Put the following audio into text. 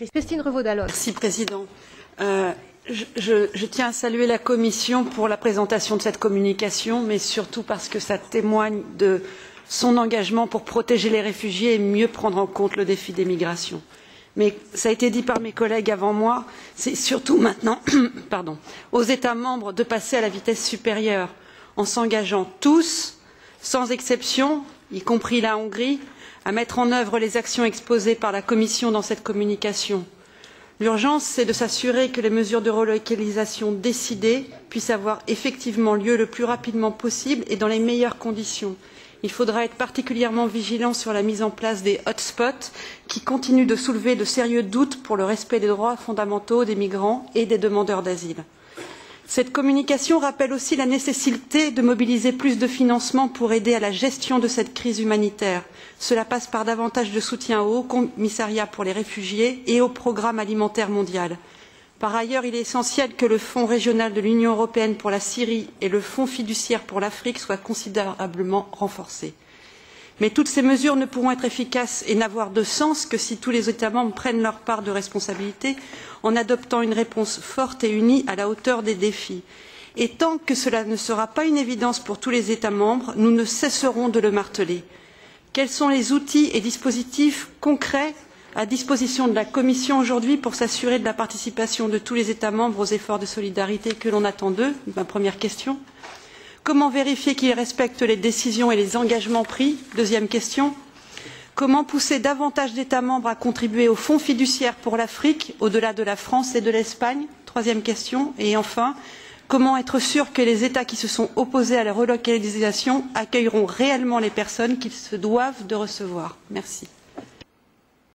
Christine Revaud-Dallon. Merci, Président. Je tiens à saluer la Commission pour la présentation de cette communication, mais surtout parce que ça témoigne de son engagement pour protéger les réfugiés et mieux prendre en compte le défi des migrations. Mais ça a été dit par mes collègues avant moi, c'est surtout maintenant aux États membres de passer à la vitesse supérieure en s'engageant tous, sans exception, y compris la Hongrie, à mettre en œuvre les actions exposées par la Commission dans cette communication. L'urgence, c'est de s'assurer que les mesures de relocalisation décidées puissent avoir effectivement lieu le plus rapidement possible et dans les meilleures conditions. Il faudra être particulièrement vigilant sur la mise en place des hotspots qui continuent de soulever de sérieux doutes pour le respect des droits fondamentaux des migrants et des demandeurs d'asile. Cette communication rappelle aussi la nécessité de mobiliser plus de financement pour aider à la gestion de cette crise humanitaire. Cela passe par davantage de soutien au Haut Commissariat pour les réfugiés et au Programme alimentaire mondial. Par ailleurs, il est essentiel que le Fonds régional de l'Union européenne pour la Syrie et le Fonds fiduciaire pour l'Afrique soient considérablement renforcés. Mais toutes ces mesures ne pourront être efficaces et n'avoir de sens que si tous les États membres prennent leur part de responsabilité en adoptant une réponse forte et unie à la hauteur des défis. Et tant que cela ne sera pas une évidence pour tous les États membres, nous ne cesserons de le marteler. Quels sont les outils et dispositifs concrets à disposition de la Commission aujourd'hui pour s'assurer de la participation de tous les États membres aux efforts de solidarité que l'on attend d'eux? Ma première question. Comment vérifier qu'ils respectent les décisions et les engagements pris? Deuxième question. Comment pousser davantage d'États membres à contribuer au Fonds fiduciaire pour l'Afrique, au-delà de la France et de l'Espagne? Troisième question. Et enfin, comment être sûr que les États qui se sont opposés à la relocalisation accueilleront réellement les personnes qu'ils se doivent de recevoir? Merci.